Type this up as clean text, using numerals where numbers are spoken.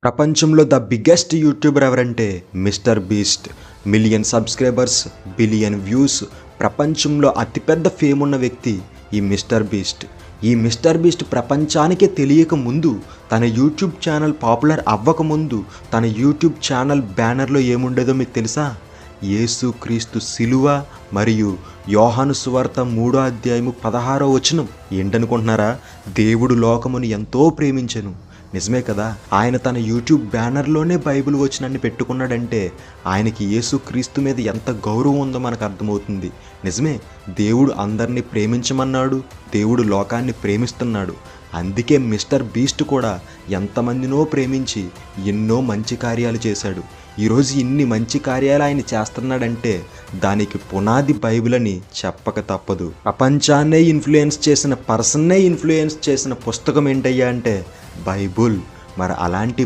ప్రపంచంలో the biggest YouTuber ఎవరంటే mister beast. Million subscribers, billion views, ప్రపంచంలో అతిపెద్ద ఫేమ్ ఉన్న వ్యక్తి ఈ మిస్టర్ బీస్ట్. ఈ మిస్టర్ బీస్ట్ ప్రపంచానికే తెలియక ముందు, తన యూట్యూబ్ ఛానల్ పాపులర్ అవ్వకముందు తన యూట్యూబ్ ఛానల్ బ్యానర్లో ఏముండేదో మీకు తెలుసా? యేసుక్రీస్తు శిలువ మరియు యోహాను సువార్త 3వ అధ్యాయము 16వ వచనం. ఏంటనుకుంటున్నారా? దేవుడు లోకమును ఎంతో ప్రేమించెను. నిజమే కదా. ఆయన తన యూట్యూబ్ బ్యానర్లోనే బైబిల్ వచనాన్ని పెట్టుకున్నాడంటే ఆయనకి యేసుక్రీస్తు మీద ఎంత గౌరవం ఉందో మనకు అర్థమవుతుంది. నిజమే, దేవుడు అందరినీ ప్రేమించమన్నాడు, దేవుడు లోకాన్ని ప్రేమిస్తున్నాడు. అందుకే మిస్టర్ బీస్ట్ కూడా ఎంతమందినో ప్రేమించి ఎన్నో మంచి కార్యాలు చేశాడు. ఈరోజు ఇన్ని మంచి కార్యాలు ఆయన చేస్తున్నాడంటే దానికి పునాది బైబిల్ అని చెప్పక తప్పదు. ప్రపంచాన్నే ఇన్ఫ్లుయెన్స్ చేసిన పర్సన్నే ఇన్ఫ్లుయెన్స్ చేసిన పుస్తకం ఏంటయ్యా అంటే బైబుల్. మరి అలాంటి